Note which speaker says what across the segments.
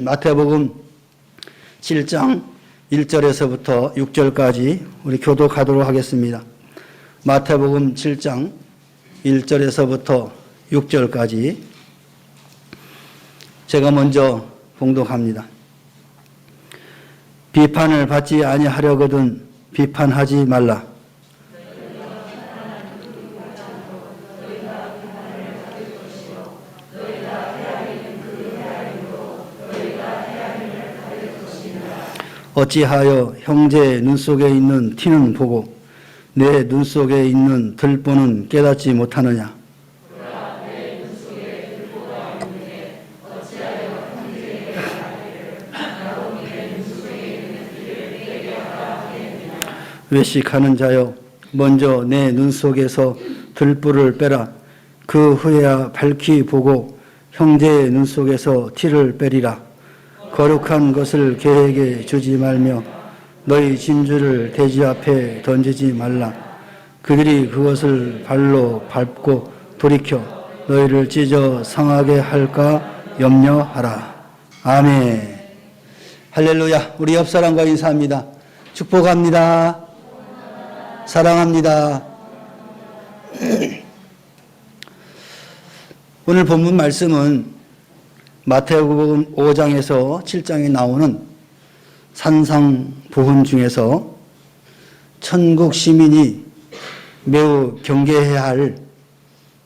Speaker 1: 마태복음 7장 1절에서부터 6절까지 우리 교독하도록 하겠습니다. 마태복음 7장 1절에서부터 6절까지 제가 먼저 봉독합니다. 비판을 받지 아니하려거든 비판하지 말라. 어찌하여 형제의 눈 속에 있는 티는 보고 내 눈 속에 있는 들보는 깨닫지 못하느냐? 외식하는 자여, 먼저 내 눈 속에서 들보를 빼라. 그 후에야 밝히 보고 형제의 눈 속에서 티를 빼리라. 거룩한 것을 개에게 주지 말며 너희 진주를 돼지 앞에 던지지 말라. 그들이 그것을 발로 밟고 돌이켜 너희를 찢어 상하게 할까 염려하라. 아멘. 할렐루야. 우리 옆 사람과 인사합니다. 축복합니다. 사랑합니다. 오늘 본문 말씀은 마태복음 5장에서 7장에 나오는 산상보훈 중에서 천국 시민이 매우 경계해야 할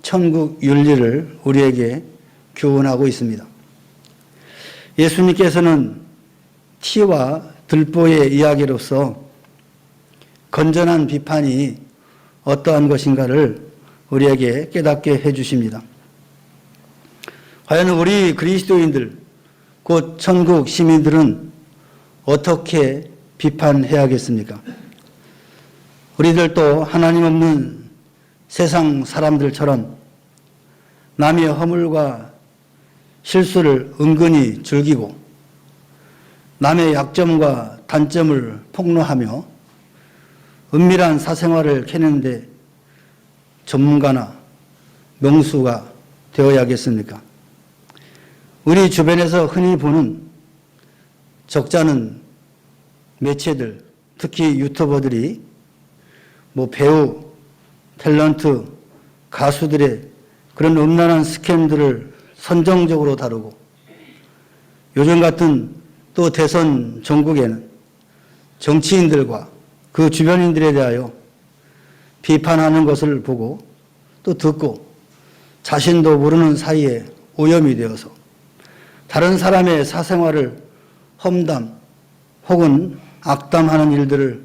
Speaker 1: 천국 윤리를 우리에게 교훈하고 있습니다. 예수님께서는 티와 들보의 이야기로서 건전한 비판이 어떠한 것인가를 우리에게 깨닫게 해주십니다. 과연 우리 그리스도인들, 곧 천국 시민들은 어떻게 비판해야겠습니까? 우리들도 하나님 없는 세상 사람들처럼 남의 허물과 실수를 은근히 즐기고 남의 약점과 단점을 폭로하며 은밀한 사생활을 캐내는데 전문가나 명수가 되어야겠습니까? 우리 주변에서 흔히 보는 적잖은 매체들, 특히 유튜버들이 배우, 탤런트, 가수들의 그런 음란한 스캔들을 선정적으로 다루고 요즘 같은 또 대선 전국에는 정치인들과 그 주변인들에 대하여 비판하는 것을 보고 또 듣고 자신도 모르는 사이에 오염이 되어서 다른 사람의 사생활을 험담 혹은 악담하는 일들을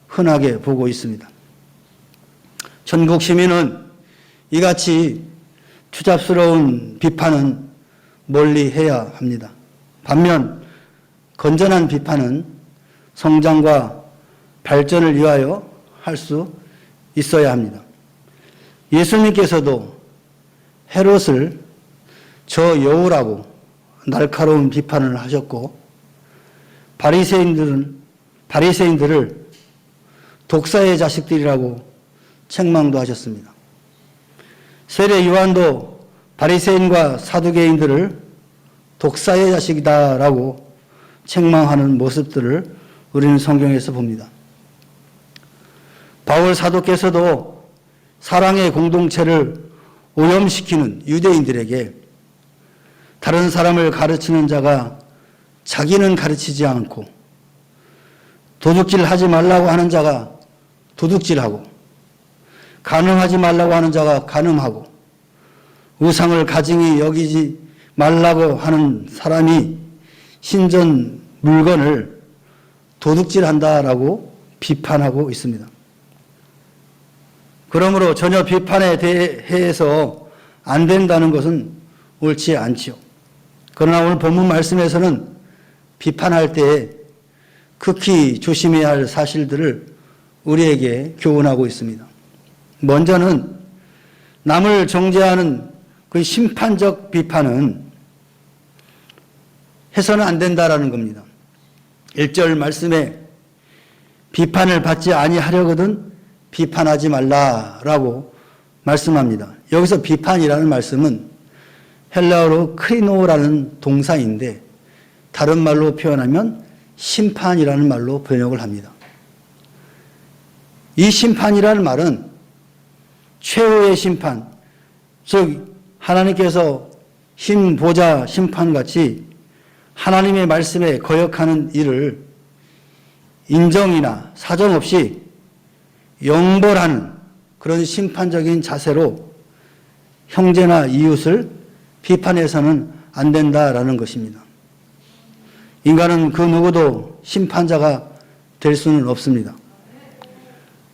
Speaker 1: 흔하게 보고 있습니다. 천국 시민은 이같이 추잡스러운 비판은 멀리해야 합니다. 반면 건전한 비판은 성장과 발전을 위하여 할 수 있어야 합니다. 예수님께서도 헤롯을 저 여우라고 날카로운 비판을 하셨고 바리새인들을 독사의 자식들이라고 책망도 하셨습니다. 세례 요한도 바리새인과 사두개인들을 독사의 자식이다라고 책망하는 모습들을 우리는 성경에서 봅니다. 바울 사도께서도 사랑의 공동체를 오염시키는 유대인들에게 다른 사람을 가르치는 자가 자기는 가르치지 않고 도둑질 하지 말라고 하는 자가 도둑질하고 간음하지 말라고 하는 자가 간음하고 우상을 가증히 여기지 말라고 하는 사람이 신전 물건을 도둑질한다라고 비판하고 있습니다. 그러므로 전혀 비판에 대해서 안 된다는 것은 옳지 않지요. 그러나 오늘 본문 말씀에서는 비판할 때 극히 조심해야 할 사실들을 우리에게 교훈하고 있습니다. 먼저는 남을 정죄하는 그 심판적 비판은 해서는 안 된다라는 겁니다. 1절 말씀에 비판을 받지 아니하려거든 비판하지 말라라고 말씀합니다. 여기서 비판이라는 말씀은 헬라어로 크리노라는 동사인데 다른 말로 표현하면 심판이라는 말로 번역을 합니다. 이 심판이라는 말은 최후의 심판, 즉 하나님께서 신보좌 심판같이 하나님의 말씀에 거역하는 일을 인정이나 사정없이 영벌하는 그런 심판적인 자세로 형제나 이웃을 비판해서는 안 된다라는 것입니다. 인간은 그 누구도 심판자가 될 수는 없습니다.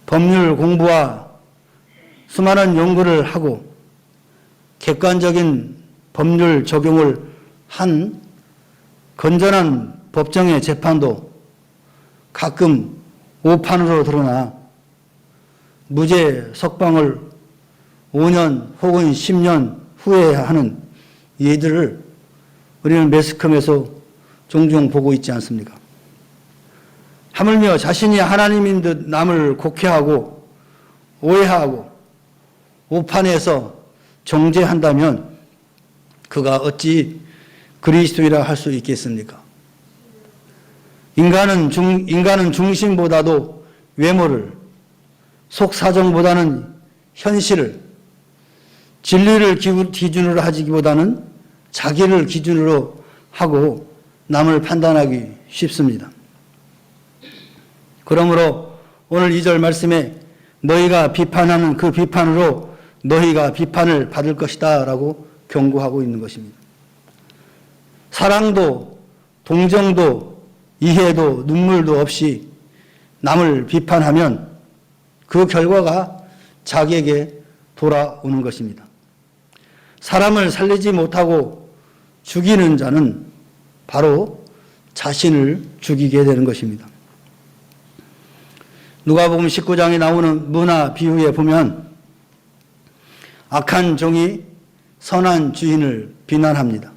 Speaker 1: 법률 공부와 수많은 연구를 하고 객관적인 법률 적용을 한 건전한 법정의 재판도 가끔 오판으로 드러나 무죄 석방을 5년 혹은 10년 후에 하는 예들을 우리는 매스컴에서 종종 보고 있지 않습니까? 하물며 자신이 하나님인 듯 남을 곡해하고 오해하고 오판해서 정죄한다면 그가 어찌 그리스도이라 할 수 있겠습니까? 인간은 중심보다도 외모를, 속사정보다는 현실을, 진리를 기준으로 하기보다는 자기를 기준으로 하고 남을 판단하기 쉽습니다. 그러므로 오늘 2절 말씀에 너희가 비판하는 그 비판으로 너희가 비판을 받을 것이다 라고 경고하고 있는 것입니다. 사랑도 동정도 이해도 눈물도 없이 남을 비판하면 그 결과가 자기에게 돌아오는 것입니다. 사람을 살리지 못하고 죽이는 자는 바로 자신을 죽이게 되는 것입니다. 누가복음 19장에 나오는 문화 비유에 보면 악한 종이 선한 주인을 비난합니다.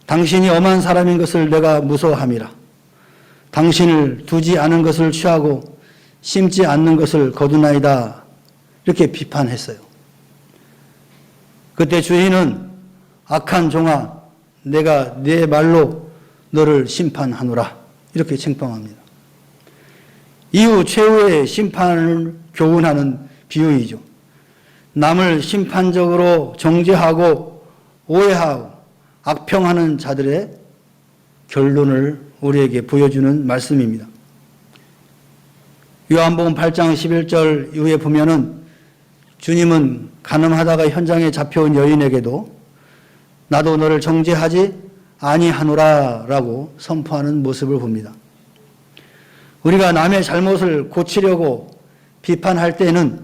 Speaker 1: 당신이 엄한 사람인 것을 내가 무서워함이라. 당신을 두지 않은 것을 취하고 심지 않는 것을 거두나이다. 이렇게 비판했어요. 그때 주인은 악한 종아 내가 내 말로 너를 심판하노라. 이렇게 책망합니다. 이후 최후의 심판을 교훈하는 비유이죠. 남을 심판적으로 정죄하고 오해하고 악평하는 자들의 결론을 우리에게 보여주는 말씀입니다. 요한복음 8장 11절 이후에 보면은 주님은 간음하다가 현장에 잡혀온 여인에게도 나도 너를 정죄하지 아니하노라 라고 선포하는 모습을 봅니다. 우리가 남의 잘못을 고치려고 비판할 때는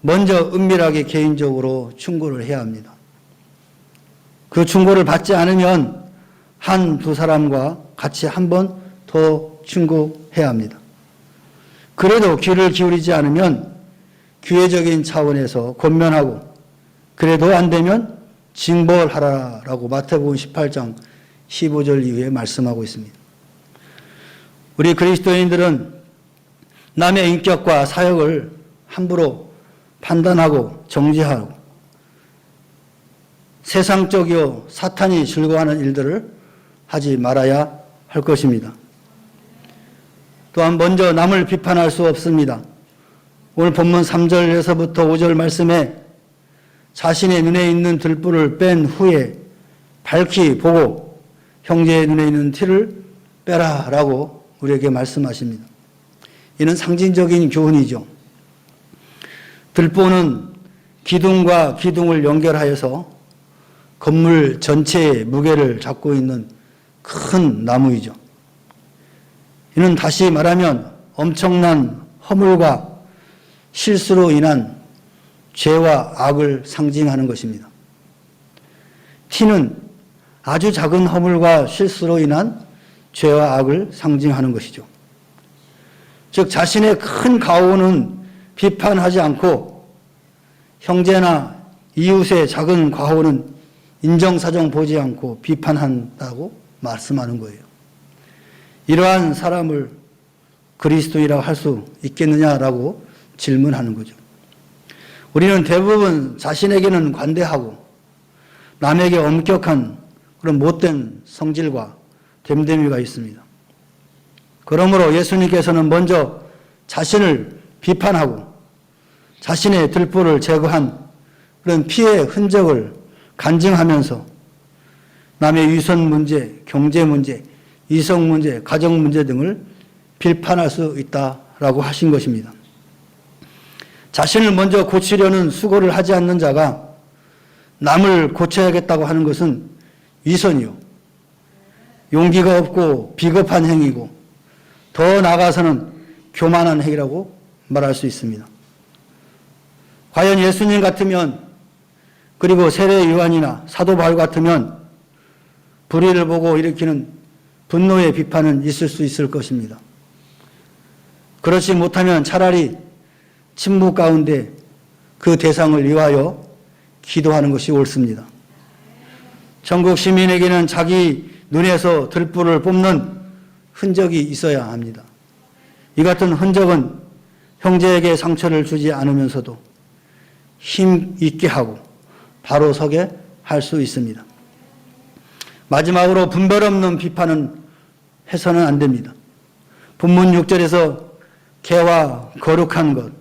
Speaker 1: 먼저 은밀하게 개인적으로 충고를 해야 합니다. 그 충고를 받지 않으면 한두 사람과 같이 한 번 더 충고해야 합니다. 그래도 귀를 기울이지 않으면 교회적인 차원에서 권면하고 그래도 안 되면 징벌하라라고 마태복음 18장 15절 이후에 말씀하고 있습니다. 우리 그리스도인들은 남의 인격과 사역을 함부로 판단하고 정죄하고 세상적이요 사탄이 즐거워하는 일들을 하지 말아야 할 것입니다. 또한 먼저 남을 비판할 수 없습니다. 오늘 본문 3절에서부터 5절 말씀에 자신의 눈에 있는 들불을 뺀 후에 밝히 보고 형제의 눈에 있는 티를 빼라라고 우리에게 말씀하십니다. 이는 상징적인 교훈이죠. 들보는 기둥과 기둥을 연결하여서 건물 전체의 무게를 잡고 있는 큰 나무이죠. 이는 다시 말하면 엄청난 허물과 실수로 인한 죄와 악을 상징하는 것입니다. 티는 아주 작은 허물과 실수로 인한 죄와 악을 상징하는 것이죠. 즉 자신의 큰 과오는 비판하지 않고 형제나 이웃의 작은 과오는 인정사정 보지 않고 비판한다고 말씀하는 거예요. 이러한 사람을 그리스도인이라고 할 수 있겠느냐라고 질문하는 거죠. 우리는 대부분 자신에게는 관대하고 남에게 엄격한 그런 못된 성질과 됨됨이가 있습니다. 그러므로 예수님께서는 먼저 자신을 비판하고 자신의 들보를 제거한 그런 피해의 흔적을 간증하면서 남의 위선 문제, 경제 문제, 이성 문제, 가정 문제 등을 비판할 수 있다라고 하신 것입니다. 자신을 먼저 고치려는 수고를 하지 않는 자가 남을 고쳐야겠다고 하는 것은 위선이요, 용기가 없고 비겁한 행위고 더 나아가서는 교만한 행위라고 말할 수 있습니다. 과연 예수님 같으면, 그리고 세례 요한이나 사도 바울 같으면 불의를 보고 일으키는 분노의 비판은 있을 수 있을 것입니다. 그렇지 못하면 차라리 침묵 가운데 그 대상을 위하여 기도하는 것이 옳습니다. 전국 시민에게는 자기 눈에서 들불을 뽑는 흔적이 있어야 합니다. 이 같은 흔적은 형제에게 상처를 주지 않으면서도 힘 있게 하고 바로 서게 할 수 있습니다. 마지막으로 분별 없는 비판은 해서는 안 됩니다. 본문 6절에서 개와 거룩한 것,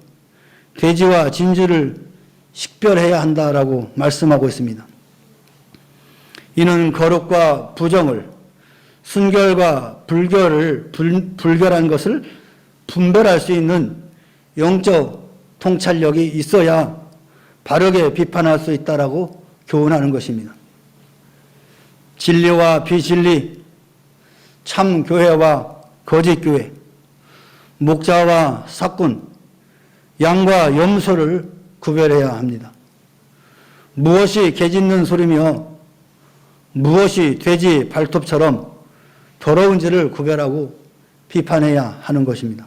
Speaker 1: 돼지와 진주를 식별해야 한다라고 말씀하고 있습니다. 이는 거룩과 부정을, 순결과 불결한 것을 분별할 수 있는 영적 통찰력이 있어야 바르게 비판할 수 있다라고 교훈하는 것입니다. 진리와 비진리, 참 교회와 거짓 교회, 목자와 사꾼, 양과 염소를 구별해야 합니다. 무엇이 개 짖는 소리며 무엇이 돼지 발톱처럼 더러운지를 구별하고 비판해야 하는 것입니다.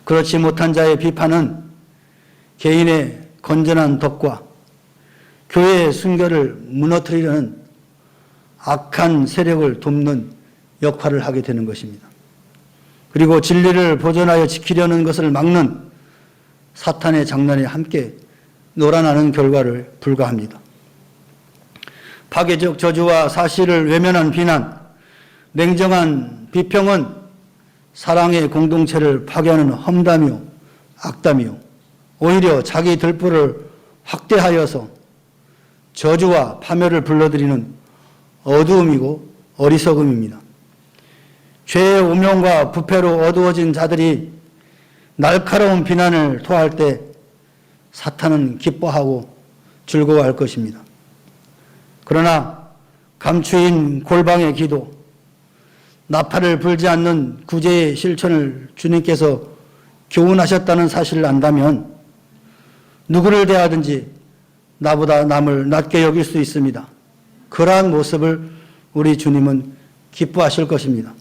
Speaker 1: 그렇지 못한 자의 비판은 개인의 건전한 덕과 교회의 순결을 무너뜨리려는 악한 세력을 돕는 역할을 하게 되는 것입니다. 그리고 진리를 보존하여 지키려는 것을 막는 사탄의 장난에 함께 놀아나는 결과를 불가합니다. 파괴적 저주와 사실을 외면한 비난, 냉정한 비평은 사랑의 공동체를 파괴하는 험담이요, 악담이요, 오히려 자기 들보를 확대하여서 저주와 파멸을 불러들이는 어두움이고 어리석음입니다. 죄의 오명과 부패로 어두워진 자들이 날카로운 비난을 토할 때 사탄은 기뻐하고 즐거워할 것입니다. 그러나 감추인 골방의 기도, 나팔을 불지 않는 구제의 실천을 주님께서 교훈하셨다는 사실을 안다면 누구를 대하든지 나보다 남을 낮게 여길 수 있습니다. 그러한 모습을 우리 주님은 기뻐하실 것입니다.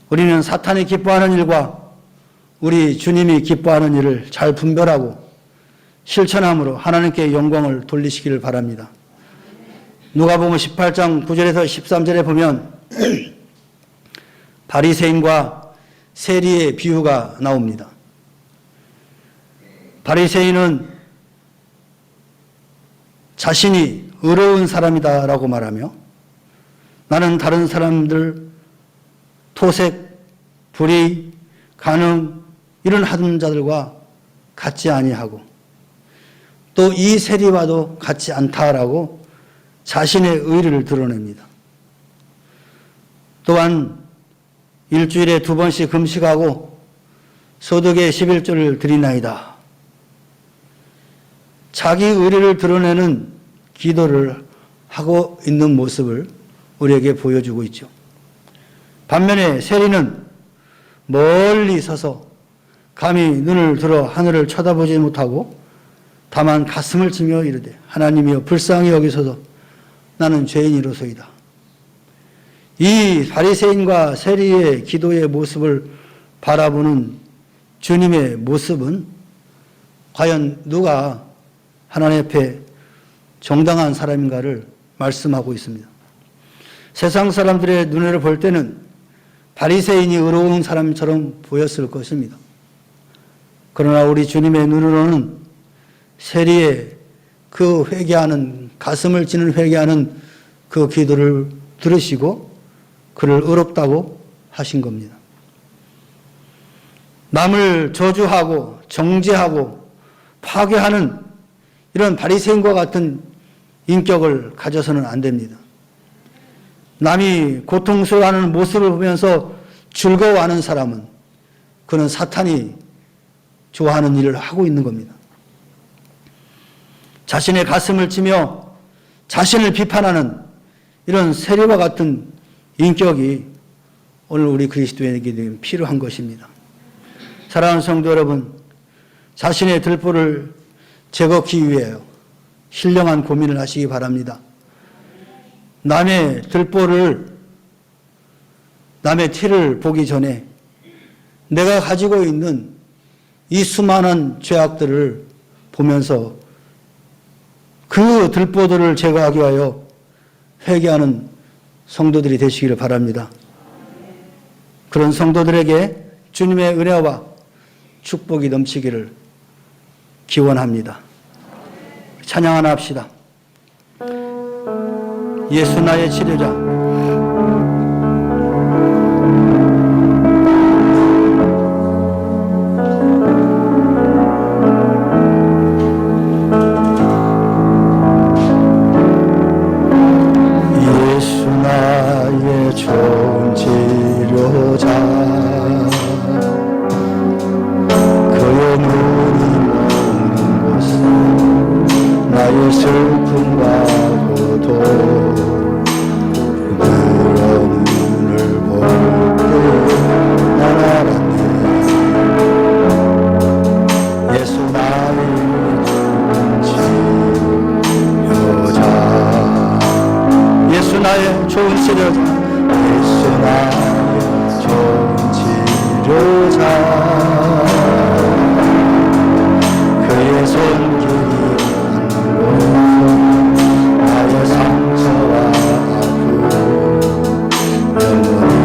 Speaker 1: 우리는 사탄이 기뻐하는 일과 우리 주님이 기뻐하는 일을 잘 분별하고 실천함으로 하나님께 영광을 돌리시기를 바랍니다. 누가복음 18장 9절에서 13절에 보면 바리새인과 세리의 비유가 나옵니다. 바리새인은 자신이 의로운 사람이다라고 말하며 나는 다른 사람들 토색, 불의, 간음 이런 하는 자들과 같지 아니하고 또 이 세리와도 같지 않다라고 자신의 의리를 드러냅니다. 또한 일주일에 2번씩 금식하고 소득의 11조를 드리나이다. 자기 의리를 드러내는 기도를 하고 있는 모습을 우리에게 보여주고 있죠. 반면에 세리는 멀리 서서 감히 눈을 들어 하늘을 쳐다보지 못하고 다만 가슴을 치며 이르되 하나님이여 불쌍히 여기소서 나는 죄인이로소이다. 이 바리새인과 세리의 기도의 모습을 바라보는 주님의 모습은 과연 누가 하나님 앞에 정당한 사람인가를 말씀하고 있습니다. 세상 사람들의 눈으로 볼 때는 바리새인이 의로운 사람처럼 보였을 것입니다. 그러나 우리 주님의 눈으로는 세리의 그 회개하는 가슴을 찌는 회개하는 그 기도를 들으시고 그를 의롭다고 하신 겁니다. 남을 저주하고 정죄하고 파괴하는 이런 바리새인과 같은 인격을 가져서는 안 됩니다. 남이 고통스러워하는 모습을 보면서 즐거워하는 사람은 그는 사탄이 좋아하는 일을 하고 있는 겁니다. 자신의 가슴을 찌며 자신을 비판하는 이런 세리와 같은 인격이 오늘 우리 그리스도인에게 필요한 것입니다. 사랑하는 성도 여러분, 자신의 들보를 제거하기 위해 신령한 고민을 하시기 바랍니다. 남의 들보를, 남의 티를 보기 전에 내가 가지고 있는 이 수많은 죄악들을 보면서 그 들보들을 제거하기 위하여 회개하는 성도들이 되시기를 바랍니다. 그런 성도들에게 주님의 은혜와 축복이 넘치기를 기원합니다. 찬양 하나 합시다. 예수 나의 치료자.
Speaker 2: 좋은 치료자 그의 눈이 머는 곳은 나의 슬픔과 고통 그의 눈을 볼 때 난 알았네 예수 나의 좋은 치료자
Speaker 1: 예수 나의 좋은 치료자
Speaker 2: 예수 나의 좋은 치료자 그의 손길이 닿는 곳 나의 상처와 아픔 영원히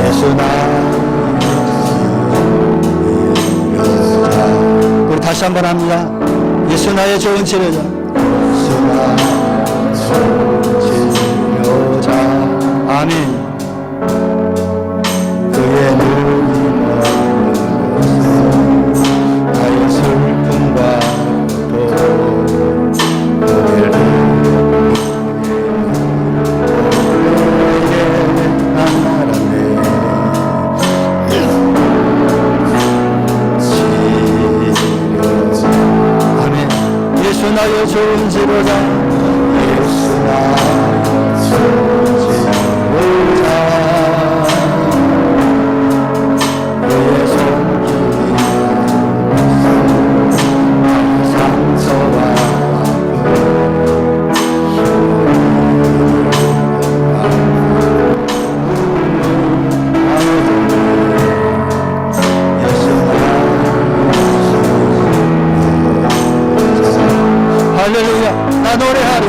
Speaker 2: 예수 나의 치료자
Speaker 1: 우리 다시 한번 합니다. 예수 나의 좋은 치료자.
Speaker 2: 예수 나의 좋은 치료자
Speaker 1: 아멘.
Speaker 2: 그의 눈이 머는 곳은 나의 슬픔과 고통 그의 난 알았네 치료자
Speaker 1: 예수 나의 좋은 치료자.
Speaker 2: 예수 나의 좋은 치료자 그의 손길이 닿는 상처와
Speaker 1: 할렐루야. 나 노래하리.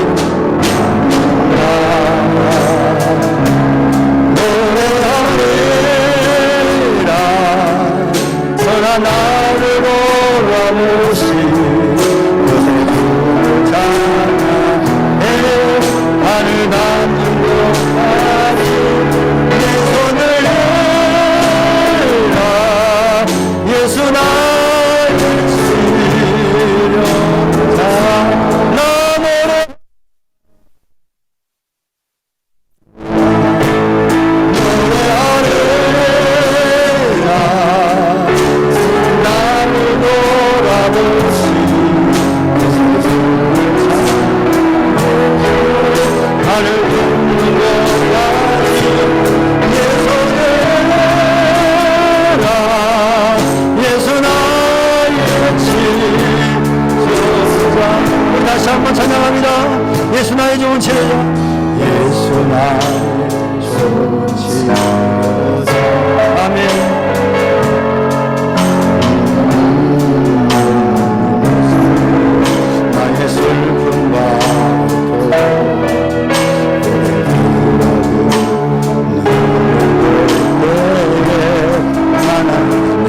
Speaker 2: 노래하리라 선한 나를 돌아보시 그새 주를 찬양해 하늘 닿는 곳까지 내 손을 내라 예수 나의 치료자 나 노래 나를 돌아보시 나를 굽는 것까지 내 손을 내라 예수 나의 치료자
Speaker 1: 우리 다시 한번 찬양합니다. 예수 나의 좋은 치료자.
Speaker 2: 예수 나의 좋은 치료자
Speaker 1: 아멘.
Speaker 2: 나의 슬픔과 고통 그를 들어주는 때에 난 알았네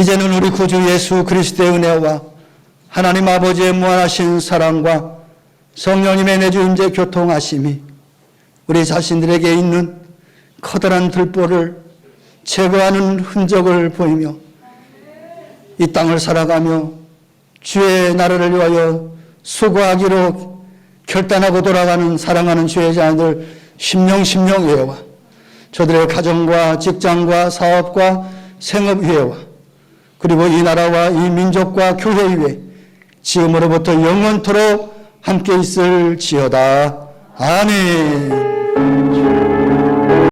Speaker 1: 이제는 우리 구주 예수 그리스도의 은혜와 하나님 아버지의 무한하신 사랑과 성령님의 내주 임재 교통하심이 우리 자신들에게 있는 커다란 들보를 제거하는 흔적을 보이며 이 땅을 살아가며 주의 나라를 위하여 수고하기로 결단하고 돌아가는 사랑하는 주의 자녀들 심령회와 저들의 가정과 직장과 사업과 생업회와 그리고 이 나라와 이 민족과 교회 위에 지금으로부터 영원토록 함께 있을지어다. 아멘.